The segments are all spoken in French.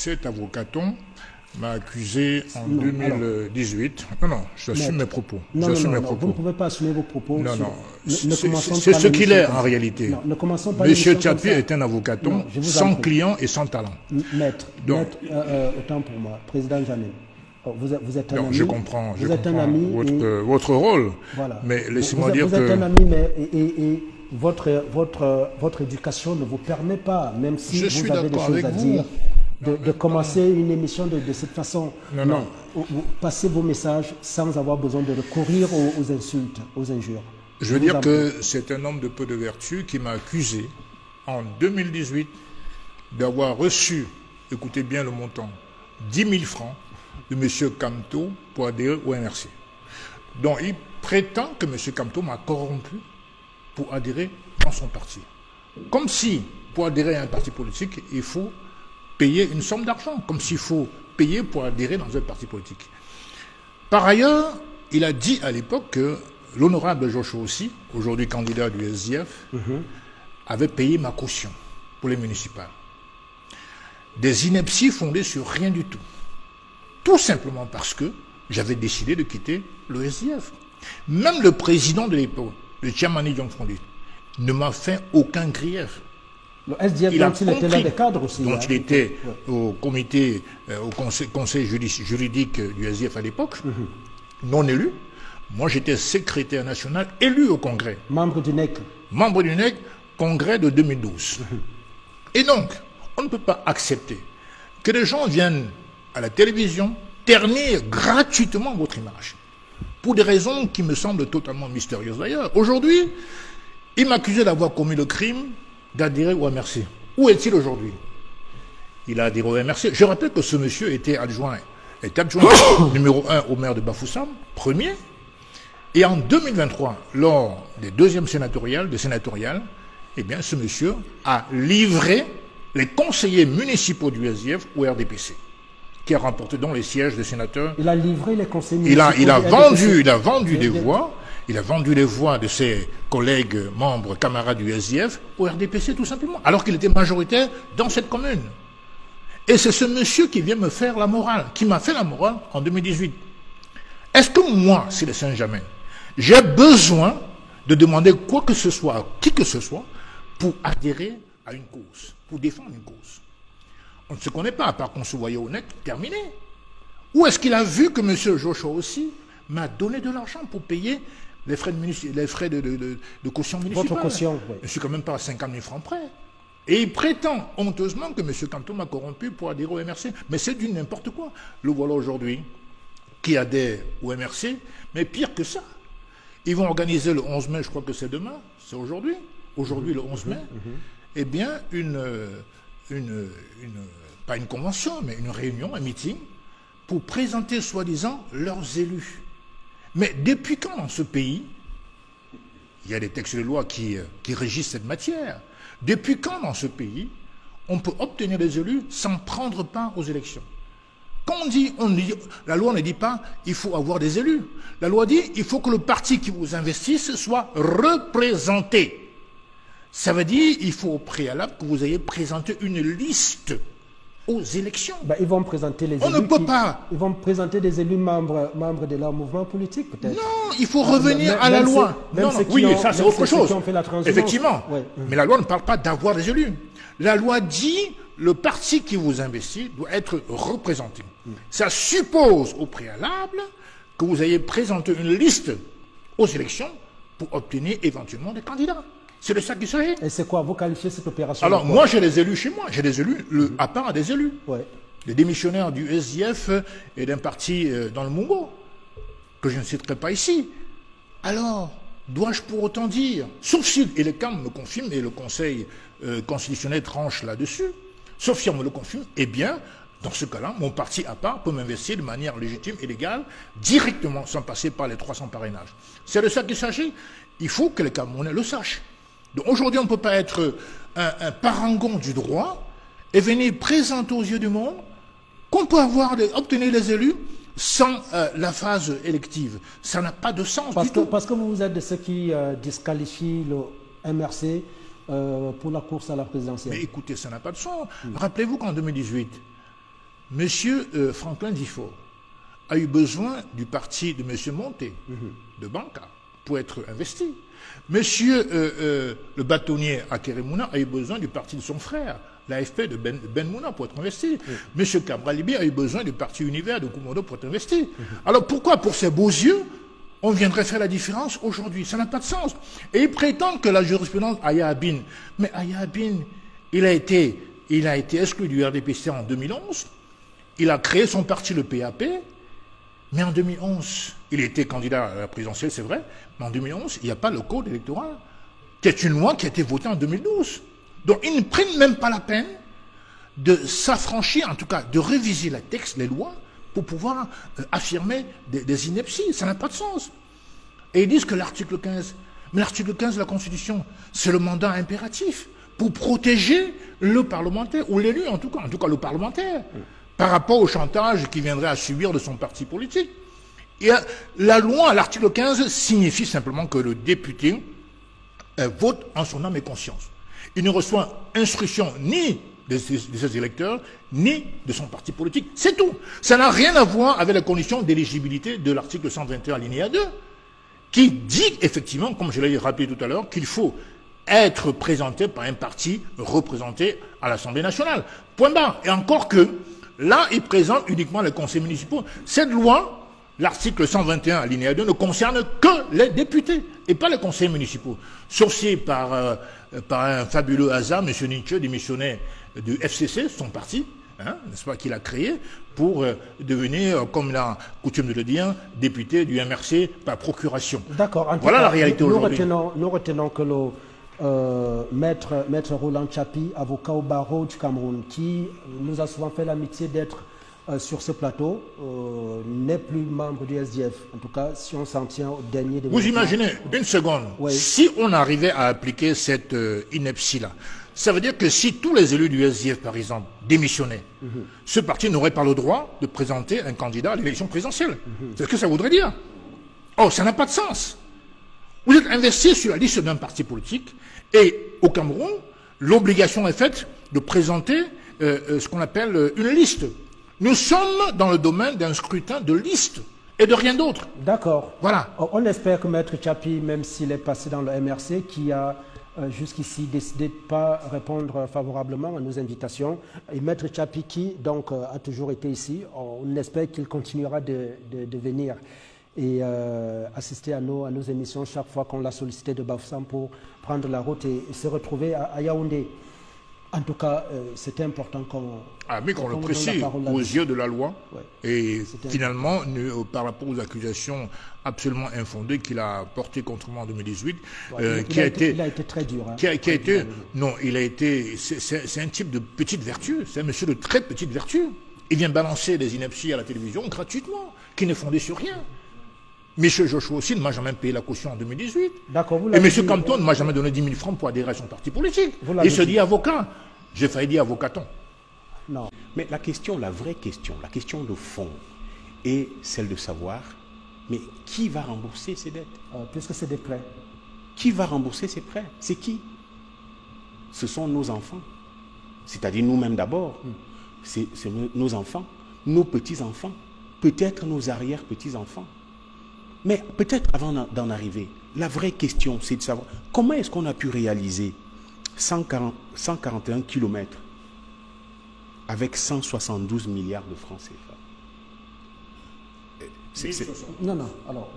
Cet avocaton m'a accusé en 2018. Non, j'assume mes propos. Non, vous ne pouvez pas assumer vos propos. Non, c'est ce qu'il est en réalité. Non, ne commençons pas. Monsieur Tchapi est un avocaton sans client et sans talent. Maître, autant pour moi, président Janel. Vous êtes un ami. Je comprends, votre rôle. Voilà. Mais laissez-moi dire que... Vous êtes un ami, mais votre éducation ne vous permet pas, même si vous avez des choses à dire, de commencer une émission de cette façon. Non. Vous passez vos messages sans avoir besoin de recourir aux insultes, aux injures. Je veux dire que c'est un homme de peu de vertu qui m'a accusé en 2018 d'avoir reçu, écoutez bien le montant, 10 000 francs de M. Kamto pour adhérer au MRC. Donc il prétend que M. Kamto m'a corrompu pour adhérer dans son parti. Comme si, pour adhérer à un parti politique, il faut payer une somme d'argent, comme s'il faut payer pour adhérer dans un parti politique. Par ailleurs, il a dit à l'époque que l'honorable Joshua aussi, aujourd'hui candidat du SDF, avait payé ma caution pour les municipales. Des inepties fondées sur rien du tout. Tout simplement parce que j'avais décidé de quitter le SDF. Même le président de l'époque, le Tchamani Djongfondi, ne m'a fait aucun grief. Le SDF, dont il était l'un des cadres aussi. Donc il était au comité, au conseil juridique du SDF à l'époque, non élu. Moi j'étais secrétaire national élu au congrès. Membre du NEC. Membre du NEC, congrès de 2012. Et donc, on ne peut pas accepter que des gens viennent à la télévision ternir gratuitement votre image. Pour des raisons qui me semblent totalement mystérieuses d'ailleurs. Aujourd'hui, il m'accusait d'avoir commis le crime d'adhérer au MRC. Où est-il aujourd'hui? Il a adhéré au MRC. Je rappelle que ce monsieur était adjoint numéro 1 au maire de Bafoussam, premier. Et en 2023, lors des deuxièmes sénatoriales, eh bien, ce monsieur a livré les conseillers municipaux du SDF au RDPC, qui a remporté donc les sièges des sénateurs. Il a livré les conseillers municipaux. Il a vendu des voix. Il a vendu les voix de ses collègues, membres, camarades du SDF au RDPC tout simplement, alors qu'il était majoritaire dans cette commune. Et c'est ce monsieur qui vient me faire la morale, qui m'a fait la morale en 2018. Est-ce que moi, c'est le Saint-Germain, j'ai besoin de demander quoi que ce soit, à qui que ce soit, pour adhérer à une cause, pour défendre une cause? On ne se connaît pas, à part qu'on se voyait honnête, terminé. Ou est-ce qu'il a vu que M. Joshua aussi m'a donné de l'argent pour payer les frais de caution municipale? Votre caution, oui. Je ne suis quand même pas à 50 000 francs près. Et il prétend honteusement que M. Kamto m'a corrompu pour adhérer au MRC. Mais c'est du n'importe quoi. Le voilà aujourd'hui qui adhère au MRC, mais pire que ça. Ils vont organiser le 11 mai, je crois que c'est demain, c'est aujourd'hui, le 11 mai, eh bien, pas une convention, mais une réunion, un meeting, pour présenter soi-disant leurs élus. Mais depuis quand dans ce pays, il y a des textes de loi qui régissent cette matière, depuis quand dans ce pays, on peut obtenir des élus sans prendre part aux élections? Quand on dit, la loi ne dit pas il faut avoir des élus. La loi dit il faut que le parti qui vous investisse soit représenté. Ça veut dire il faut au préalable que vous ayez présenté une liste aux élections. Ils vont présenter les élus. On ne peut pas. Ils vont présenter des élus membres de leur mouvement politique, peut-être. Non, il faut revenir à la loi. Oui, ça c'est autre chose. Effectivement. Ouais. Mais la loi ne parle pas d'avoir des élus. La loi dit le parti qui vous investit doit être représenté. Ça suppose au préalable que vous ayez présenté une liste aux élections pour obtenir éventuellement des candidats. C'est de ça qu'il s'agit. Et c'est quoi? Vous qualifiez cette opération? Alors, moi, j'ai des élus chez moi. J'ai des élus, à part des élus. Ouais. Des démissionnaires du SDF et d'un parti dans le Mungo, que je ne citerai pas ici. Alors, dois-je pour autant dire, sauf si, et le CAM me confirme, et le Conseil constitutionnel tranche là-dessus, sauf si on me le confirme, eh bien, dans ce cas-là, mon parti à part peut m'investir de manière légitime et légale, directement, sans passer par les 300 parrainages. C'est de ça qu'il s'agit. Il faut que les Camerounais le sachent. Donc aujourd'hui, on ne peut pas être un parangon du droit et venir présenter aux yeux du monde qu'on peut obtenir les élus sans la phase élective. Ça n'a pas de sens du tout. Parce que vous êtes de ceux qui disqualifient le MRC pour la course à la présidentielle. Mais écoutez, ça n'a pas de sens. Rappelez-vous qu'en 2018, Monsieur Franklin Difo a eu besoin du parti de monsieur Monté, de Banca, pour être investi. Monsieur le bâtonnier Akeremouna a eu besoin du parti de son frère, l'AFP de Ben Mouna, pour être investi. Monsieur Cabral Libi a eu besoin du parti Univers de Koumodo pour être investi. Alors pourquoi, pour ces beaux yeux, on viendrait faire la différence aujourd'hui? Ça n'a pas de sens. Et ils prétendent que la jurisprudence Aya Abin, mais Aya Abin, il a été exclu du RDPC en 2011, il a créé son parti, le PAP, mais en 2011, il était candidat à la présidentielle, c'est vrai, mais en 2011, il n'y a pas le code électoral, qui est une loi qui a été votée en 2012. Donc ils ne prennent même pas la peine de s'affranchir, en tout cas de réviser les textes, les lois, pour pouvoir affirmer des inepties. Ça n'a pas de sens. Et ils disent que l'article 15, mais l'article 15 de la Constitution, c'est le mandat impératif pour protéger le parlementaire, ou l'élu en tout cas le parlementaire, par rapport au chantage qu'il viendrait à subir de son parti politique. Et la loi, l'article 15, signifie simplement que le député vote en son âme et conscience. Il ne reçoit instruction ni de ses électeurs, ni de son parti politique. C'est tout. Ça n'a rien à voir avec les conditions d'éligibilité de l'article 121 alinéa 2, qui dit effectivement, comme je l'ai rappelé tout à l'heure, qu'il faut être présenté par un parti représenté à l'Assemblée nationale. Point barre. Et encore que, là, il présente uniquement les conseils municipaux. Cette loi, l'article 121 alinéa 2, ne concerne que les députés et pas les conseils municipaux. Sauf si par un fabuleux hasard, M. Nietzsche démissionnait du FCC, son parti, n'est-ce pas, qu'il a créé, pour devenir, comme il a coutume de le dire, député du MRC par procuration. D'accord. Voilà la réalité aujourd'hui. Nous retenons que le maître Roland Tchapi, avocat au barreau du Cameroun, qui nous a souvent fait l'amitié d'être sur ce plateau, n'est plus membre du SDF. En tout cas, si on s'en tient au dernier développement. Vous imaginez, une seconde, oui. Si on arrivait à appliquer cette ineptie-là, ça veut dire que si tous les élus du SDF, par exemple, démissionnaient, ce parti n'aurait pas le droit de présenter un candidat à l'élection présidentielle. C'est ce que ça voudrait dire. Oh, ça n'a pas de sens. Vous êtes investi sur la liste d'un parti politique et au Cameroun, l'obligation est faite de présenter ce qu'on appelle une liste. Nous sommes dans le domaine d'un scrutin de liste et de rien d'autre. D'accord. Voilà. On espère que Maître Tchapi, même s'il est passé dans le MRC, qui a jusqu'ici décidé de ne pas répondre favorablement à nos invitations, et Maître Tchapi qui donc a toujours été ici, on espère qu'il continuera de venir et assister à nos émissions chaque fois qu'on l'a sollicité de Bafoussam pour prendre la route et se retrouver à Yaoundé. En tout cas, c'était important qu'on le précise aux yeux de la loi. Ouais. Et finalement, par rapport aux accusations absolument infondées qu'il a portées contre moi en 2018, ouais, il a été très dur. Hein, c'est un type de petite vertu, c'est un monsieur de très petite vertu. Il vient balancer des inepties à la télévision gratuitement, qui n'est fondé sur rien. M. Joshua aussi ne m'a jamais payé la caution en 2018. Et M. Campton ne m'a jamais donné 10 000 francs pour adhérer à son parti politique. Il se dit avocat. J'ai failli dire avocaton. Non. Mais la vraie question, la question de fond est celle de savoir, mais qui va rembourser ces dettes? Puisque c'est des prêts. Qui va rembourser ces prêts? C'est qui? Ce sont nos enfants. C'est-à-dire nous-mêmes d'abord. C'est nos enfants, nos petits-enfants, peut-être nos arrière-petits-enfants. Mais peut-être avant d'en arriver, la vraie question, c'est de savoir comment est-ce qu'on a pu réaliser 141 kilomètres avec 172 milliards de francs CFA. Non. Alors,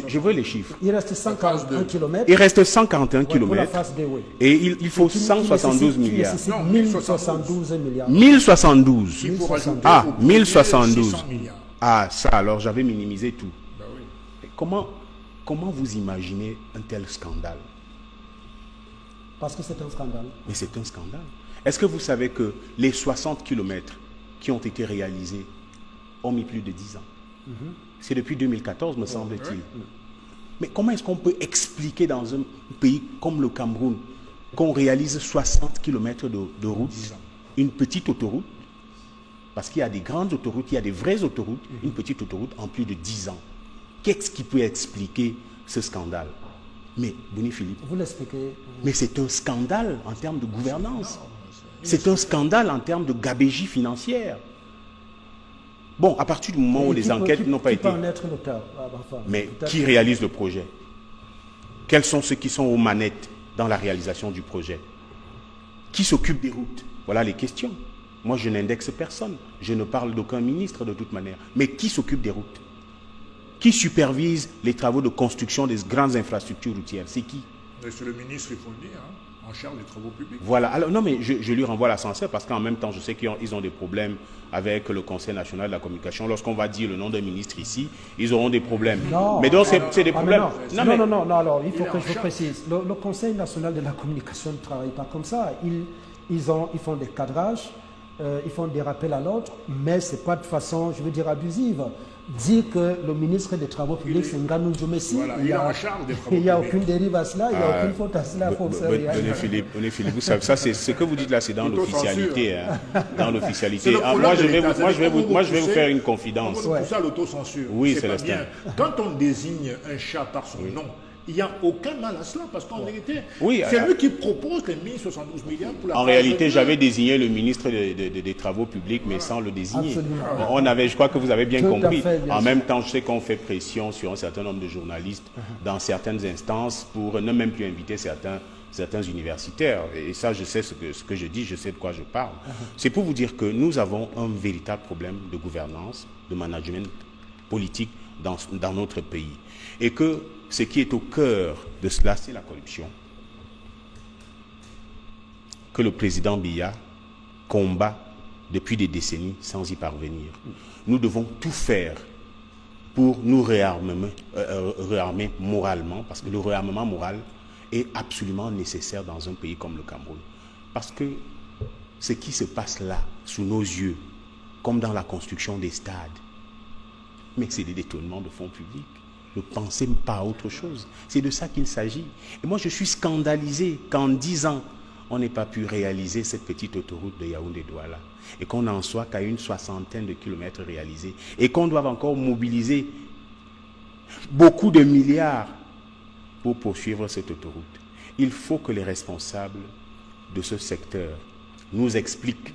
je veux les chiffres. Il reste 141 kilomètres. Il reste 141 kilomètres. Et il faut 172 milliards. Non, 1072 milliards. 1072. 1072. Milliards. Ah, ça, alors j'avais minimisé tout. Ben oui. Comment vous imaginez un tel scandale? Parce que c'est un scandale. Mais c'est un scandale. Est-ce que vous savez que les 60 kilomètres qui ont été réalisés ont mis plus de 10 ans? C'est depuis 2014, me semble-t-il. Mais comment est-ce qu'on peut expliquer dans un pays comme le Cameroun qu'on réalise 60 kilomètres de route, une petite autoroute, parce qu'il y a des grandes autoroutes, il y a des vraies autoroutes, une petite autoroute en plus de 10 ans. Qu'est-ce qui peut expliquer ce scandale? Mais, Bouni Philippe, vous l'expliquez. Mais c'est un scandale en termes de gouvernance. C'est un scandale en termes de gabegie financière. Bon, à partir du moment où les enquêtes n'ont pas été... Qui peut en être l'auteur? Mais qui réalise le projet? Quels sont ceux qui sont aux manettes dans la réalisation du projet? Qui s'occupe des routes? Voilà les questions. Moi, je n'indexe personne. Je ne parle d'aucun ministre de toute manière. Mais qui s'occupe des routes? Qui supervise les travaux de construction des grandes infrastructures routières? C'est qui? C'est le ministre, il faut le dire, hein, en charge des travaux publics. Voilà. Alors, non, mais je lui renvoie l'ascenseur parce qu'en même temps, je sais qu'ils ont des problèmes avec le Conseil national de la communication. Lorsqu'on va dire le nom d'un ministre ici, ils auront des problèmes. Non, mais donc, c'est des problèmes. Non, alors, il faut que je précise. Le Conseil national de la communication ne travaille pas comme ça. Ils font des cadrages, ils font des rappels à l'ordre, mais ce n'est pas de façon, je veux dire, abusive. Dire que le ministre des Travaux publics, c'est Nganou Djomessi, voilà, il n'y a aucune dérive à cela, il n'y a aucune faute à cela. Philippe, vous savez, ça, c'est ce que vous dites là, c'est dans l'officialité. Hein, dans l'officialité. Moi, je vais vous faire une confidence. C'est ça l'autocensure. Oui, Célestin. Quand on désigne un chat par son nom, il n'y a aucun mal à cela, parce qu'en vérité, oui, c'est lui qui propose les 1072 milliards pour la... En réalité, j'avais désigné le ministre des Travaux publics, mais sans le désigner. Je crois que vous avez bien compris. En même temps, je sais qu'on fait pression sur un certain nombre de journalistes dans certaines instances pour ne même plus inviter certains universitaires. Et ça, je sais ce que je dis, je sais de quoi je parle. C'est pour vous dire que nous avons un véritable problème de gouvernance, de management politique dans notre pays. Et que ce qui est au cœur de cela, c'est la corruption. Que le président Biya combat depuis des décennies sans y parvenir. Nous devons tout faire pour nous réarmer moralement, parce que le réarmement moral est absolument nécessaire dans un pays comme le Cameroun. Parce que ce qui se passe là, sous nos yeux, comme dans la construction des stades, mais c'est des détournements de fonds publics. Ne pensez pas à autre chose. C'est de ça qu'il s'agit. Et moi, je suis scandalisé qu'en 10 ans, on n'ait pas pu réaliser cette petite autoroute de Yaoundé-Douala. Et qu'on n'en soit qu'à une 60aine de kilomètres réalisés. Et qu'on doive encore mobiliser beaucoup de milliards pour poursuivre cette autoroute. Il faut que les responsables de ce secteur nous expliquent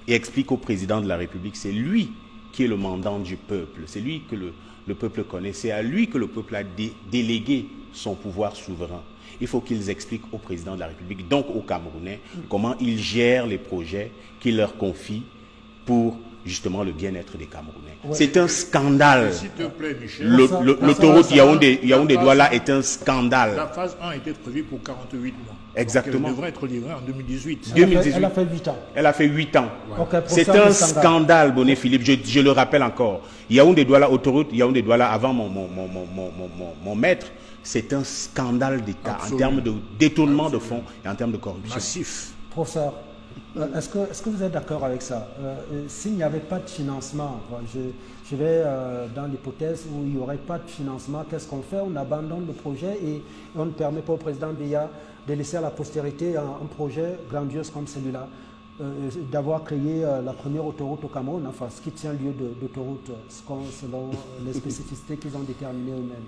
et expliquent au président de la République. C'est lui qui est le mandant du peuple. C'est lui que le peuple connaît. C'est à lui que le peuple a délégué son pouvoir souverain. Il faut qu'ils expliquent au président de la République, donc aux Camerounais, comment ils gèrent les projets qu'il leur confie pour justement le bien-être des Camerounais. Ouais. C'est un scandale. L'autoroute Yaoundé-Douala est un scandale. La phase 1 était prévue pour 48 mois. Exactement. Donc elle devrait être livrée en 2018. Elle a fait 8 ans. Elle a fait 8 ans. Ouais. Okay, c'est un scandale, Bonnet Philippe. Je le rappelle encore. Yaoundé-Douala, autoroute Yaoundé-Douala, avant mon maître, c'est un scandale d'État en termes de détournement de fonds et en termes de corruption. Massif. Professeur, est-ce que vous êtes d'accord avec ça? S'il n'y avait pas de financement, je vais dans l'hypothèse où il n'y aurait pas de financement, qu'est-ce qu'on fait? On abandonne le projet et on ne permet pas au président Biya de laisser à la postérité un projet grandiose comme celui-là, d'avoir créé la première autoroute au Cameroun, enfin ce qui tient lieu d'autoroute selon les spécificités qu'ils ont déterminées eux-mêmes.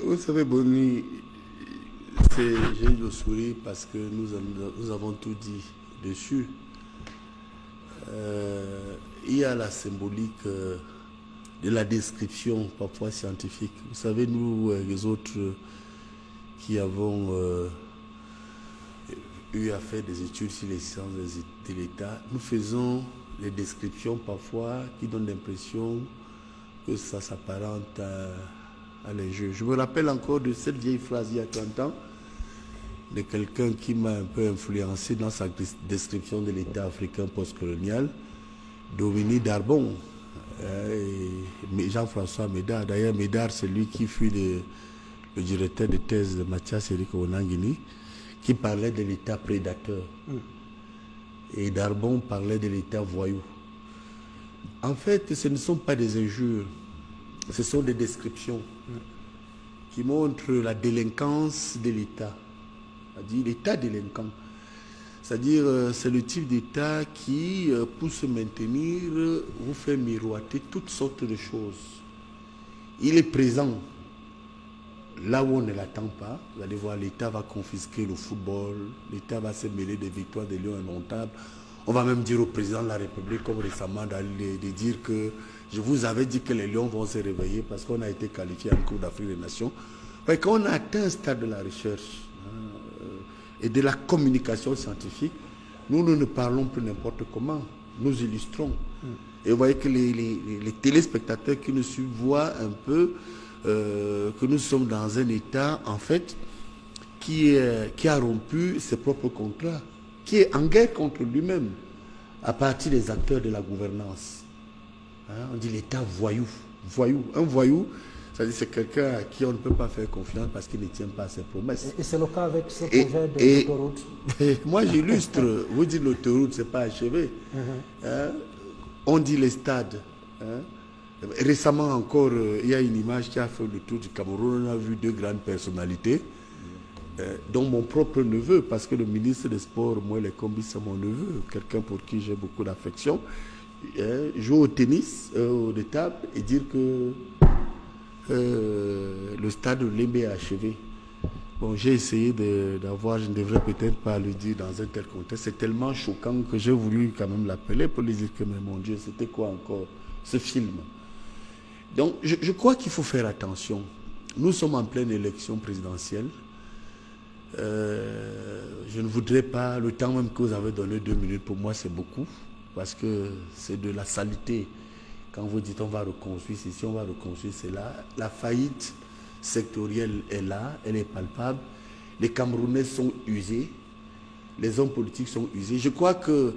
Vous savez, Bonny, j'ai eu le sourire parce que nous avons tout dit dessus. Il y a la symbolique de la description parfois scientifique. Vous savez, nous, les autres qui avons eu à faire des études sur les sciences de l'État, nous faisons des descriptions parfois qui donnent l'impression que ça s'apparente à l'enjeu. Je me rappelle encore de cette vieille phrase il y a 30 ans de quelqu'un qui m'a un peu influencé dans sa description de l'État africain postcolonial, Dominique Darbon et Jean-François Médard. D'ailleurs, Médard, c'est lui qui fut le directeur de thèse de Mathias Eric Onangini, qui parlait de l'État prédateur. Et Darbon parlait de l'État voyou. En fait, ce ne sont pas des injures, ce sont des descriptions qui montrent la délinquance de l'État. C'est-à-dire l'État délinquant. C'est-à-dire, c'est le type d'État qui, pour se maintenir, vous fait miroiter toutes sortes de choses. Il est présent là où on ne l'attend pas. Vous allez voir, l'État va confisquer le football, l'État va se mêler des victoires des Lions indomptables. On va même dire au président de la République, comme récemment, de dire que je vous avais dit que les lions vont se réveiller parce qu'on a été qualifié en Coupe d'Afrique des Nations. Ouais, quand on a atteint un stade de la recherche et de la communication scientifique, nous ne parlons plus n'importe comment. Nous illustrons. Et vous voyez que les téléspectateurs qui nous suivent voient un peu que nous sommes dans un État, en fait, qui a rompu ses propres contrats, qui est en guerre contre lui-même, à partir des acteurs de la gouvernance. Hein, on dit l'État voyou. Un voyou, c'est quelqu'un à qui on ne peut pas faire confiance parce qu'il ne tient pas à ses promesses. Et c'est le cas avec ce projet d'autoroute. Moi, j'illustre. Vous dites l'autoroute, ce n'est pas achevé. Hein, on dit les stades. Hein. Récemment encore, il y a une image qui a fait le tour du Cameroun. On a vu deux grandes personnalités, dont mon propre neveu, parce que le ministre des Sports, moi, les combis, c'est mon neveu, quelqu'un pour qui j'ai beaucoup d'affection, jouer au tennis, de table, et dire que le stade de Lembe est achevé. Bon, j'ai essayé d'avoir, je ne devrais peut-être pas le dire dans un tel contexte, c'est tellement choquant que j'ai voulu quand même l'appeler pour lui dire que, mais mon Dieu, c'était quoi encore ce film? Donc, je crois qu'il faut faire attention. Nous sommes en pleine élection présidentielle. Je ne voudrais pas, le temps même que vous avez donné 2 minutes, pour moi, c'est beaucoup, parce que c'est de la saleté. Quand vous dites on va reconstruire ceci, on va reconstruire cela, la faillite sectorielle est là, elle est palpable. Les Camerounais sont usés, les hommes politiques sont usés. Je crois que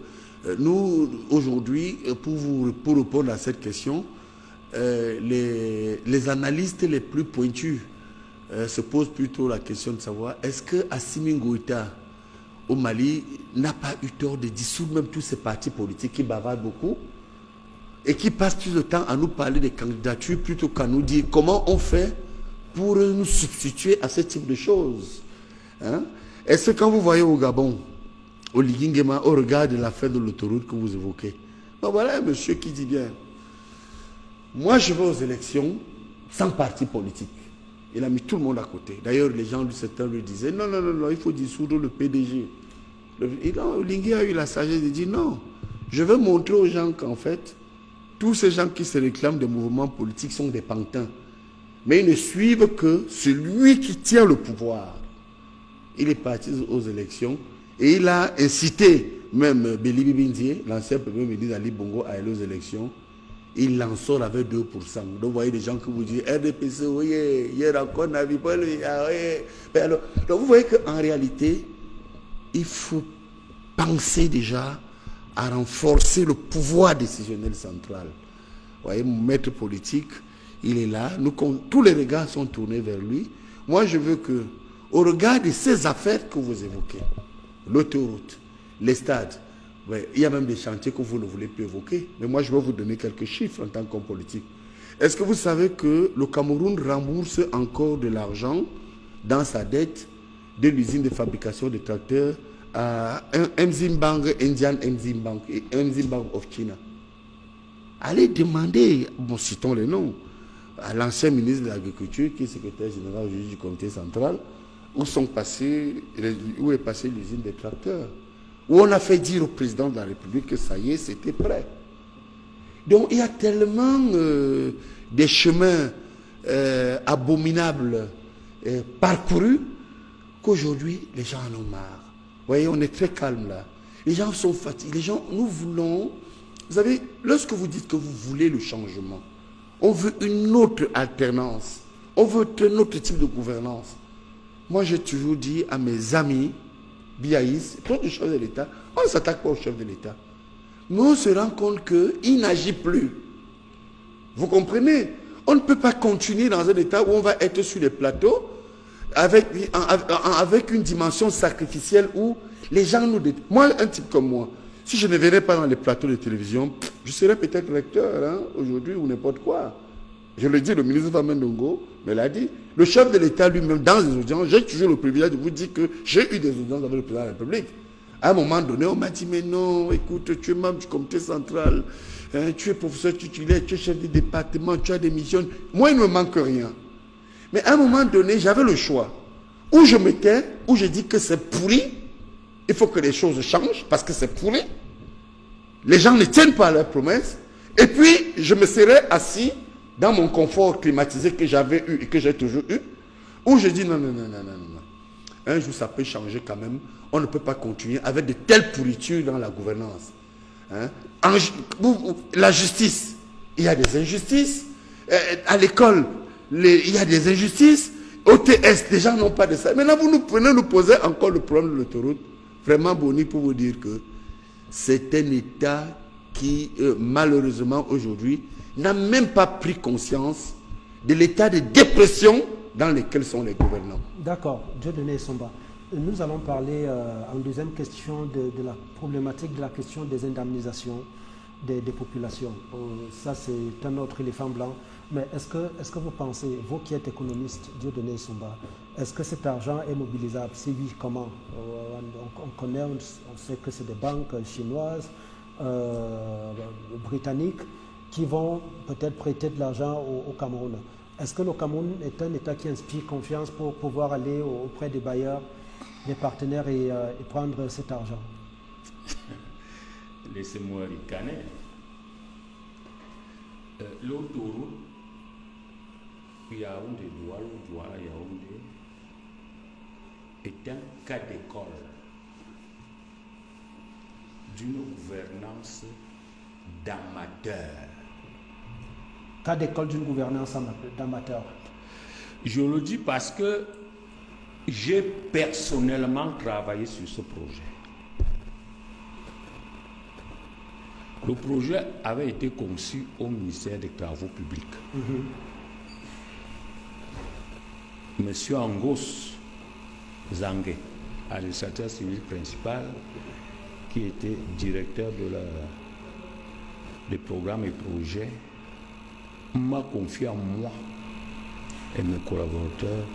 nous, aujourd'hui, pour répondre à cette question, les analystes les plus pointus se posent plutôt la question de savoir est-ce que Assimi Goïta au Mali n'a pas eu tort de dissoudre même tous ces partis politiques qui bavardent beaucoup et qui passent plus de temps à nous parler des candidatures plutôt qu'à nous dire comment on fait pour nous substituer à ce type de choses. Hein? Est-ce que quand vous voyez au Gabon, au Liguingema, au regard de l'affaire de l'autoroute que vous évoquez, ben voilà un monsieur qui dit bien, moi je vais aux élections sans parti politique. Il a mis tout le monde à côté. D'ailleurs, les gens du secteur lui disaient, non, il faut dissoudre le PDG. Lingui a eu la sagesse de dire, non, je veux montrer aux gens qu'en fait, tous ces gens qui se réclament des mouvements politiques sont des pantins. Mais ils ne suivent que celui qui tient le pouvoir. Il est parti aux élections et il a incité même Béli Bindie, l'ancien premier ministre Ali Bongo, à aller aux élections. Il en sort avec 2%. Donc vous voyez des gens qui vous disent RDPC, oui, hier encore, n'avait pas le... Donc vous voyez qu'en réalité, il faut penser déjà à renforcer le pouvoir décisionnel central. Vous voyez, mon maître politique, il est là, tous les regards sont tournés vers lui. Moi, je veux que, au regard de ces affaires que vous évoquez, l'autoroute, les stades, ouais, il y a même des chantiers que vous ne voulez plus évoquer. Mais moi, je vais vous donner quelques chiffres en tant qu'homme politique. Est-ce que vous savez que le Cameroun rembourse encore de l'argent dans sa dette de l'usine de fabrication de tracteurs à Mzimbank, Indian Mzimbank et Mzimbank of China? Allez demander, bon, citons les noms, à l'ancien ministre de l'Agriculture, qui est secrétaire général du comité central, où est passée l'usine des tracteurs, où on a fait dire au président de la République que ça y est, c'était prêt. Donc il y a tellement des chemins abominables parcourus qu'aujourd'hui, les gens en ont marre. Vous voyez, on est très calme là. Les gens sont fatigués. Les gens, nous voulons... Vous savez, lorsque vous dites que vous voulez le changement, on veut une autre alternance. On veut un autre type de gouvernance. Moi, j'ai toujours dit à mes amis, Biaïs, toi, le chef de l'État, on ne s'attaque pas au chef de l'État. Mais on se rend compte qu'il n'agit plus. Vous comprenez? On ne peut pas continuer dans un État où on va être sur les plateaux avec une dimension sacrificielle où les gens nous... Moi, un type comme moi, si je ne verrais pas dans les plateaux de télévision, je serais peut-être recteur hein, aujourd'hui ou n'importe quoi. Je le dis, le ministre Famendongo me l'a dit. Le chef de l'État lui-même, dans les audiences, j'ai toujours le privilège de vous dire que j'ai eu des audiences avec le président de la République. À un moment donné, on m'a dit, mais non, écoute, tu es membre du comité central, hein, tu es professeur titulaire, tu es chef de département, tu as des missions. Moi, il ne me manque rien. Mais à un moment donné, j'avais le choix. Où je m'étais, où je dis que c'est pourri, il faut que les choses changent parce que c'est pourri. les gens ne tiennent pas à leurs promesses, et puis je me serais assis dans mon confort climatisé que j'avais eu et que j'ai toujours eu, où je dis non. Un jour, ça peut changer quand même. On ne peut pas continuer avec de telles pourritures dans la gouvernance. Hein? La justice, il y a des injustices. À l'école, il y a des injustices. OTS, les gens n'ont pas de ça. Maintenant, vous venez nous poser encore le problème de l'autoroute. Vraiment, Boni, pour vous dire que c'est un État qui, malheureusement, aujourd'hui, n'a même pas pris conscience de l'état de dépression dans lequel sont les gouvernants. D'accord, Dieudonné Somba. Nous allons parler en deuxième question de la problématique de la question des indemnisations des populations. Ça, c'est un autre éléphant blanc. Mais est-ce que vous pensez, vous qui êtes économiste, Dieudonné Somba, est-ce que cet argent est mobilisable? Si oui, comment? On connaît, on sait que c'est des banques chinoises, britanniques, qui vont peut-être prêter de l'argent au Cameroun. Est-ce que le Cameroun est un État qui inspire confiance pour pouvoir aller auprès des bailleurs, des partenaires et prendre cet argent? Laissez-moi ricaner. L'autoroute Yaoundé-Douala-Yaoundé est un cas d'école d'une gouvernance d'amateurs. Cas d'école d'une gouvernance d'amateurs. Je le dis parce que j'ai personnellement travaillé sur ce projet. Le projet avait été conçu au ministère des Travaux publics. Monsieur Angos Zangué, administrateur civil principal, qui était directeur des programmes et projets, m'a confié à moi et mes collaborateurs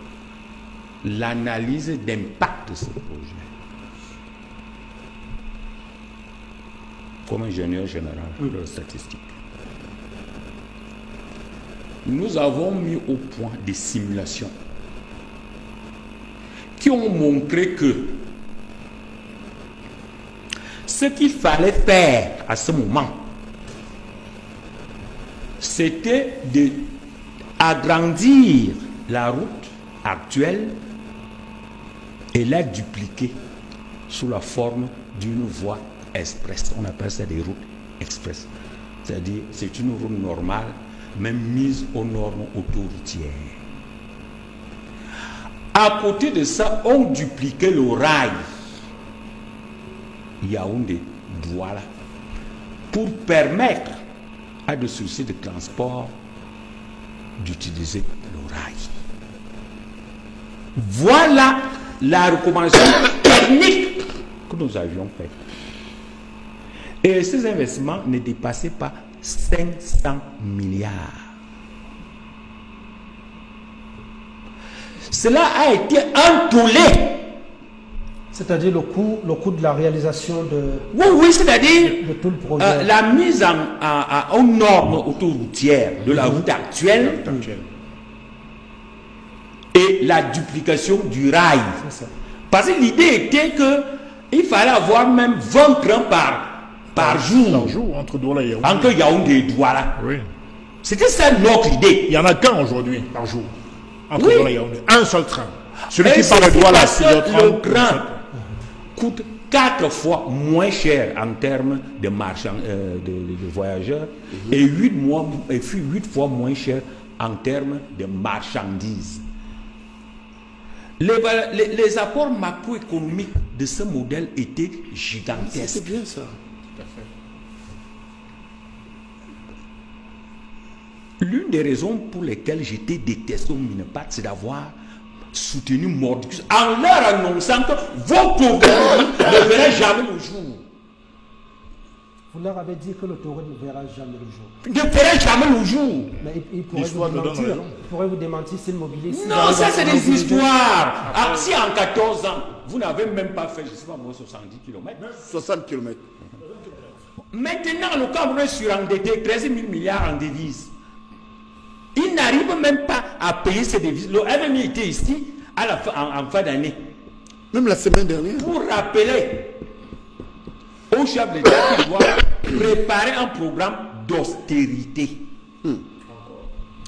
l'analyse d'impact de ce projet. Comme ingénieur général de la statistique. Nous avons mis au point des simulations qui ont montré que ce qu'il fallait faire à ce moment, c'était d'agrandir la route actuelle et la dupliquer sous la forme d'une voie express. On appelle ça des routes express. C'est-à-dire, c'est une route normale, même mise aux normes autoroutières. À côté de ça, on dupliquait le rail Yaoundé-Douala pour permettre à des sociétés de transport d'utiliser le rail. Voilà la recommandation technique que nous avions faite. Et ces investissements ne dépassaient pas 500 milliards. Cela a été entoulé. C'est-à-dire le coût de la réalisation de... Oui, c'est-à-dire de tout le projet. La mise en normes autoroutières de la route actuelle et la duplication du rail. Parce que l'idée était qu'il fallait avoir même 20 trains par jour. Par jour, entre Douala et Yaoundé. Entre Yaoundé et Douala. Oui. C'était ça notre idée. Il n'y en a qu'un aujourd'hui, par jour. Entre Oui. Douala et Yaoundé. Un seul train. Celui Et qui part de Douala à 6h30. le train coûte 4 fois moins cher en termes de de voyageurs et 8 fois moins cher en termes de marchandises. Les apports macroéconomiques de ce modèle étaient gigantesques. C'est bien ça. L'une des raisons pour lesquelles j'étais détesté au Minepat, c'est d'avoir soutenu Mordicus en leur annonçant que vos programmes ne verraient jamais le jour. Vous leur avez dit que l'autoroute ne verra jamais le jour. Ne verrait jamais le jour. Mais il pourrait vous démentir s'il mobilise. Non, ça c'est des histoires. Ah, si en 14 ans, vous n'avez même pas fait, je ne sais pas moi, 70 km. 60 km. Maintenant, le Cameroun est surendetté, 13 000 milliards en devises. Il n'arrive même pas à payer ses devises. Le FMI était ici en fin d'année. Même la semaine dernière. Pour rappeler aux au chef de l'État qui doit préparer un programme d'austérité.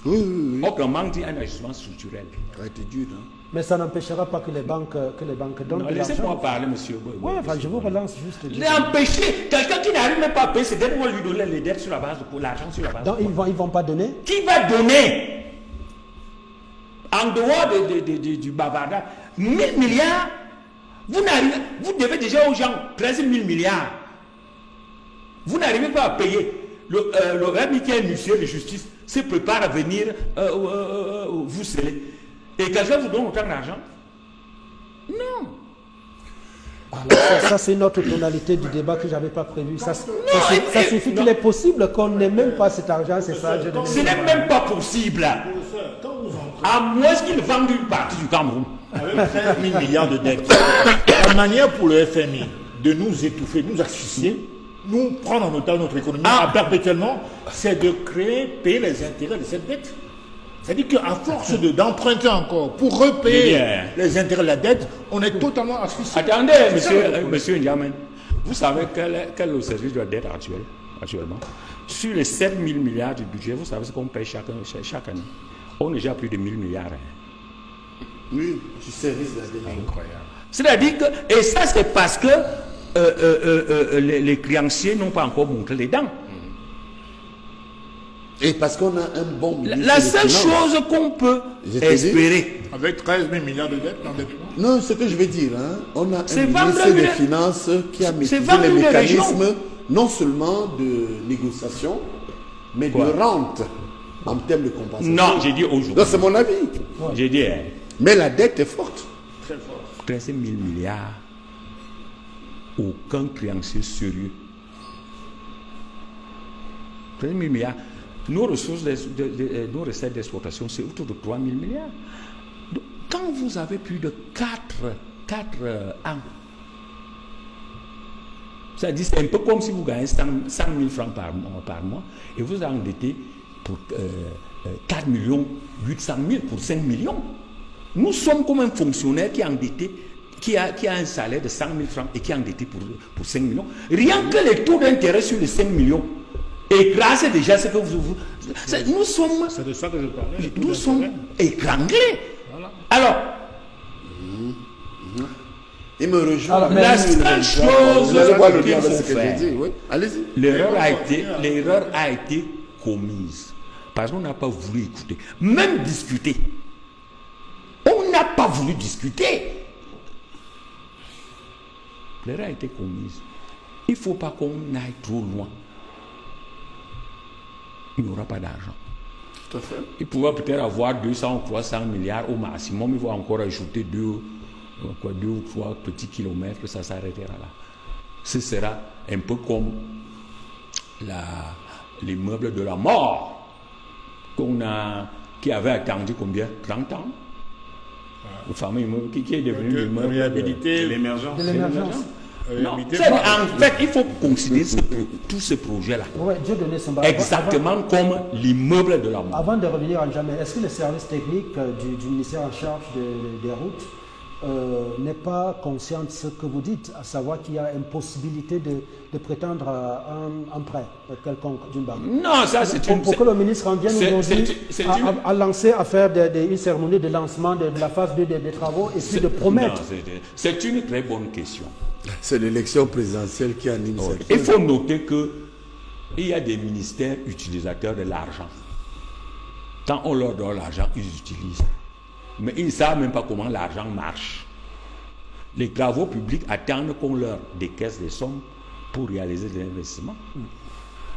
Oui. Autrement dit, un ajustement structurel. Mais ça n'empêchera pas que les banques donnent de l'argent. Laissez-moi parler, monsieur. Oui, enfin, je vous relance juste. L'empêcher, quelqu'un qui n'arrive même pas à payer ses dettes, on va lui donner les dettes sur la base de l'argent sur la base. Donc, ils vont pas donner? Qui va donner? En dehors du bavardage, 1000 milliards, vous devez déjà aux gens 13 000 milliards. Vous n'arrivez pas à payer. Le ministère de justice se prépare à venir vous sceller. Et quelqu'un vous donne autant d'argent? Non. Alors, ça c'est une autre tonalité du débat que je n'avais pas prévu. Ça suffit qu'il est possible qu'on n'ait même pas cet argent, c'est ça. Ce n'est même pas possible. À moins qu'il vende une partie du Cameroun. Avec 13 000 milliards de dettes. La manière pour le FMI de nous étouffer, nous asphyxier, nous prendre en otage notre économie perpétuellement, c'est de payer les intérêts de cette dette. C'est-à-dire qu'à force d'emprunter encore pour repayer les intérêts de la dette, on est totalement asphyxié. Attendez, monsieur Ndiamen, vous savez quel est le service de la dette actuellement? Sur les 7 000 milliards du budget, vous savez ce qu'on paye chaque année? On est déjà à plus de 1 000 milliards. Oui, du service de la dette. Incroyable. C'est-à-dire que, et ça c'est parce que les créanciers n'ont pas encore montré les dents. Et parce qu'on a un bon ministre la seule chose qu'on peut espérer. Avec 13 000 milliards de dettes d'endettement. Non, ce que je veux dire, on a un ministre des Finances qui a maîtrisé les mécanismes non seulement de négociation, mais de rente en termes de compensation. Non, j'ai dit aujourd'hui. C'est mon avis. J'ai dit. Mais la dette est forte. Très forte. 13 000 milliards. Aucun créancier sérieux. 13 000 milliards. Nos ressources, nos recettes d'exploitation, c'est autour de 3 000 milliards. Donc, quand vous avez plus de 4 ans, c'est-à-dire c'est un peu comme si vous gagnez 100 000 francs par mois et vous endettez pour 4 800 000 pour 5 millions. Nous sommes comme un fonctionnaire qui est endetté, qui a un salaire de 100 000 francs et qui est endetté pour 5 millions. Rien que les taux d'intérêt sur les 5 millions. Et grâce déjà ce que nous sommes. C'est de ça que je parlais. Nous sommes étranglés. Voilà. Alors. Il me rejoint. Alors, la seule chose qu'il faut faire. Oui. Allez-y. L'erreur a été commise. Parce qu'on n'a pas voulu écouter. Même discuter. On n'a pas voulu discuter. L'erreur a été commise. Il ne faut pas qu'on aille trop loin. Il n'y aura pas d'argent. Tout à fait. Il pourra peut-être avoir 200 ou 300 milliards au maximum. Il va encore ajouter 2 ou 3 petits kilomètres. Ça s'arrêtera là. Ce sera un peu comme l'immeuble de la mort qui avait attendu combien? 30 ans. Le fameux immeuble qui est devenu l'immeuble de l'émergence. Non, en fait, il faut considérer tous ces projets-là exactement comme l'immeuble de la mort. Avant de revenir en jamais, est-ce que le service technique du ministère en charge des routes n'est pas conscient de ce que vous dites, à savoir qu'il y a une possibilité de prétendre à un prêt quelconque d'une banque? Non, ça c'est une... Pour que le ministre en vienne aujourd'hui à lancer, à faire une cérémonie de lancement de la phase 2 des travaux et puis de promettre... C'est une très bonne question. C'est l'élection présidentielle qui anime cette. Il faut noter qu'il y a des ministères utilisateurs de l'argent. Quand on leur donne l'argent, ils utilisent. Mais ils ne savent même pas comment l'argent marche. Les travaux publics attendent qu'on leur décaisse des sommes pour réaliser des investissements.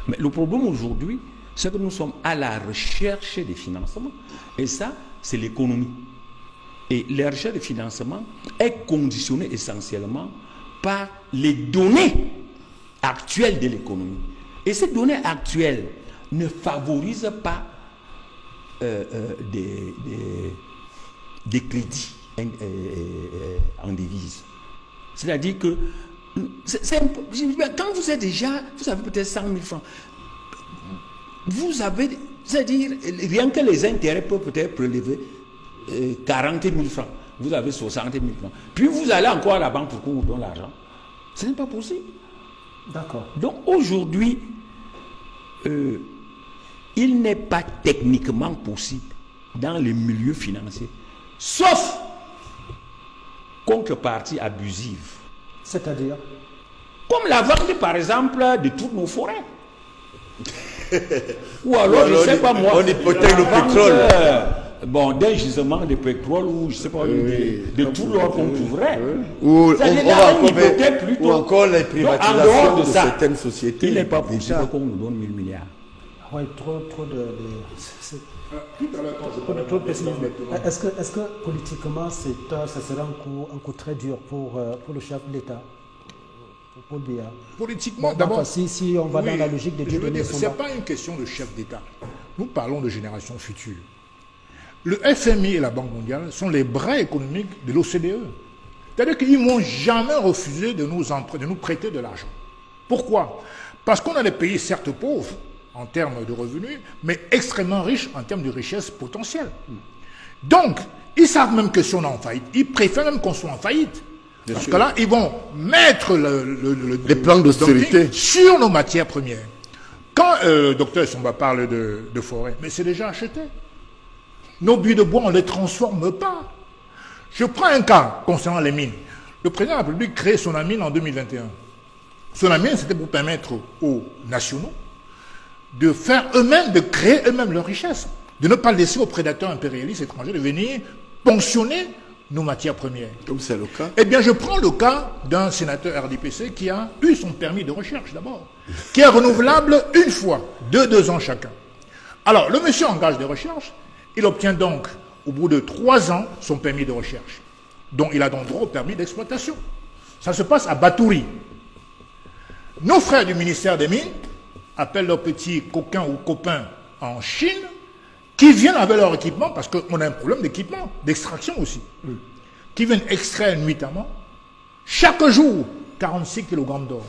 Mais le problème aujourd'hui, c'est que nous sommes à la recherche des financements. Et ça, c'est l'économie. Et la recherche de financement est conditionnée essentiellement par les données actuelles de l'économie. Et ces données actuelles ne favorisent pas des crédits en devise. C'est-à-dire que quand vous êtes déjà, vous avez peut-être 100 000 francs, vous avez, c'est-à-dire, rien que les intérêts peuvent peut-être prélever 40 000 francs. Vous avez 60 000 francs. Puis vous allez encore à la banque pour qu'on vous donne l'argent. Ce n'est pas possible. D'accord. Donc aujourd'hui, il n'est pas techniquement possible dans les milieux financiers, sauf contrepartie abusive. C'est-à-dire? Comme la vente, par exemple, de toutes nos forêts. Ou alors, je ne sais pas moi, on hypothèque le pétrole. Bon, d'un gisement de pétrole ou je ne sais pas, de tout l'or qu'on trouverait. Ou encore les privatisations de certaines sociétés. Il n'est pas possible qu'on nous donne 1000 milliards. Oui, trop de pessimisme. Est-ce que politiquement, ça sera un coup très dur pour le chef de l'État, pour Paul Biya? Politiquement, d'abord, si on va dans la logique de Dieu donner son ce n'est pas une question de chef d'État. Nous parlons de génération future. Le FMI et la Banque mondiale sont les bras économiques de l'OCDE. C'est-à-dire qu'ils n'ont jamais refusé de nous prêter de l'argent. Pourquoi? Parce qu'on a des pays certes pauvres en termes de revenus, mais extrêmement riches en termes de richesse potentielle. Donc, ils savent même que si on est en faillite, ils préfèrent même qu'on soit en faillite. Parce que là, ils vont mettre les plans d'austérité sur nos matières premières. Quand le docteur Somba parle de forêt, mais c'est déjà acheté. Nos buts de bois, on ne les transforme pas. Je prends un cas concernant les mines. Le président de la République crée son mine en 2021. Son mine, c'était pour permettre aux nationaux de faire eux-mêmes, de créer eux-mêmes leur richesse. De ne pas laisser aux prédateurs impérialistes étrangers de venir ponctionner nos matières premières. Comme c'est le cas. Eh bien, je prends le cas d'un sénateur RDPC qui a eu son permis de recherche d'abord, qui est renouvelable une fois, de 2 ans chacun. Alors, le monsieur engage des recherches, il obtient donc, au bout de 3 ans, son permis de recherche. Donc, il a donc droit au permis d'exploitation. Ça se passe à Batouri. Nos frères du ministère des Mines appellent leurs petits coquins ou copains en Chine, qui viennent avec leur équipement, parce qu'on a un problème d'équipement, d'extraction aussi, qui viennent extraire nuitamment, chaque jour, 46 kg d'or.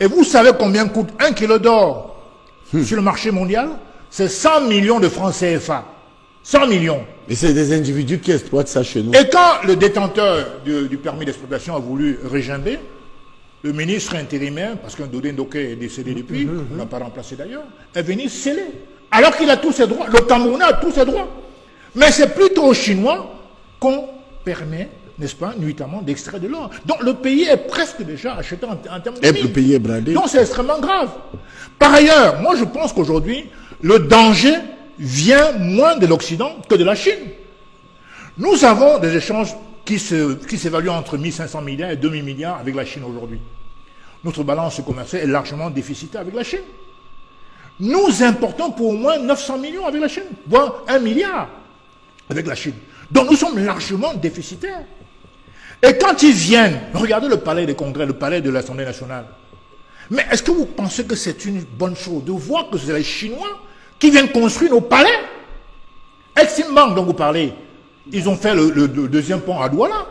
Et vous savez combien coûte 1 kg d'or sur le marché mondial? C'est 100 millions de francs CFA. 100 millions. Et c'est des individus qui exploitent ça chez nous. Et quand le détenteur du permis d'exploitation a voulu régimber, le ministre intérimaire, parce qu'un Dodé Ndoké est décédé depuis, on n'a pas remplacé d'ailleurs, est venu sceller. Alors qu'il a tous ses droits, le Camerounais a tous ses droits. Mais c'est plutôt aux Chinois qu'on permet, n'est-ce pas, nuitamment, d'extraire de l'or. Donc le pays est presque déjà acheté en termes de mines. Le pays est bradé. Donc c'est extrêmement grave. Par ailleurs, moi je pense qu'aujourd'hui, le danger vient moins de l'Occident que de la Chine. Nous avons des échanges qui s'évaluent entre 1500 milliards et 2000 milliards avec la Chine aujourd'hui. Notre balance commerciale est largement déficitaire avec la Chine. Nous importons pour au moins 900 millions avec la Chine, voire 1 milliard avec la Chine. Donc nous sommes largement déficitaires. Et quand ils viennent, regardez le palais des congrès, le palais de l'Assemblée nationale. Mais est-ce que vous pensez que c'est une bonne chose de voir que c'est les Chinois qui viennent construire nos palais? Exim Bank dont vous parlez, ils ont fait le deuxième pont à Douala.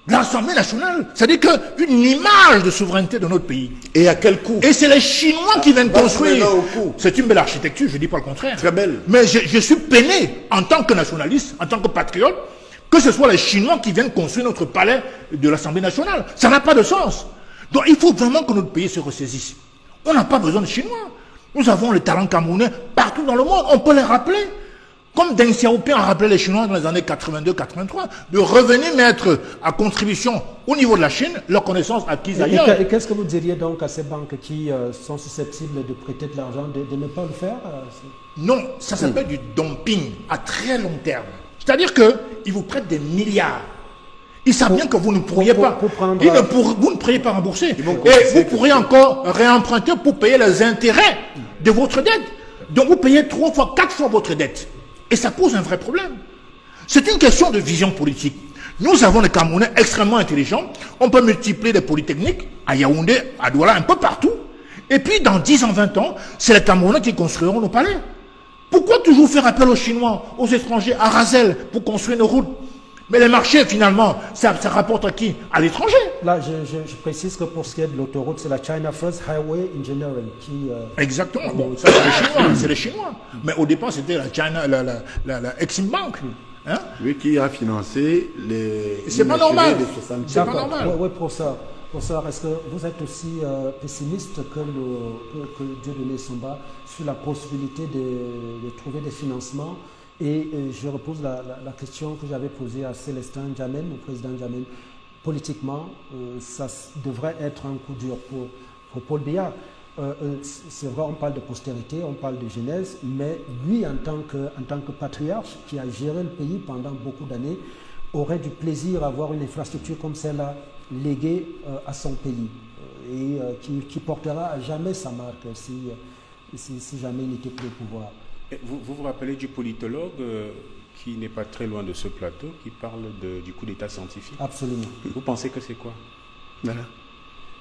L'Assemblée nationale, c'est-à-dire qu'une image de souveraineté de notre pays. Et à quel coût? Et c'est les Chinois qui viennent construire. C'est une belle architecture, je ne dis pas le contraire. Très belle. Mais je suis peiné, en tant que nationaliste, en tant que patriote, que ce soit les Chinois qui viennent construire notre palais de l'Assemblée nationale. Ça n'a pas de sens. Donc il faut vraiment que notre pays se ressaisisse. On n'a pas besoin de Chinois. Nous avons les talents camerounais partout dans le monde. On peut les rappeler. Comme Deng Xiaoping a rappelé les Chinois dans les années 82-83, de revenir mettre à contribution au niveau de la Chine leurs connaissances acquises ailleurs. Et qu'est-ce que vous diriez donc à ces banques qui sont susceptibles de prêter de l'argent, de ne pas le faire? Non, ça s'appelle du dumping à très long terme. C'est-à-dire qu'ils vous prêtent des milliards. Ils savent bien que vous ne pourriez pas. Vous ne pourriez pas rembourser. Et vous pourriez encore réemprunter pour payer les intérêts de votre dette. Donc vous payez 3 fois, 4 fois votre dette. Et ça pose un vrai problème. C'est une question de vision politique. Nous avons des Camerounais extrêmement intelligents. On peut multiplier des polytechniques à Yaoundé, à Douala, un peu partout. Et puis dans 10 ans, 20 ans, c'est les Camerounais qui construiront nos palais. Pourquoi toujours faire appel aux Chinois, aux étrangers, à Razel pour construire nos routes? Mais les marchés, finalement, ça rapporte à qui? À l'étranger. Là, je précise que pour ce qui est de l'autoroute, c'est la China First Highway Engineering qui... Exactement. Bon, ça, c'est les Chinois. C'est les Chinois. Mais au départ, c'était la China, la Exim Bank. Hein? Oui, qui a financé les... C'est pas normal. C'est pas normal. Oui, pour ça. Bonsoir. Est-ce que vous êtes aussi pessimiste que Dieudonné Sumba sur la possibilité de trouver des financements? Et je repose la question que j'avais posée à Célestin Djamène, au président Djamène. Politiquement, ça devrait être un coup dur pour Paul Biya. C'est vrai, on parle de postérité, on parle de genèse, mais lui, en tant que patriarche qui a géré le pays pendant beaucoup d'années, aurait du plaisir à avoir une infrastructure comme celle-là léguée à son pays et qui portera à jamais sa marque si jamais il n'était plus au pouvoir. Vous rappelez du politologue qui n'est pas très loin de ce plateau, qui parle du coup d'État scientifique? Absolument. Vous pensez que c'est quoi? Voilà.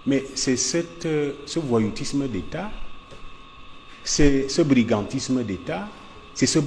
Mais c'est ce voyoutisme d'État, c'est ce brigantisme d'État, c'est ce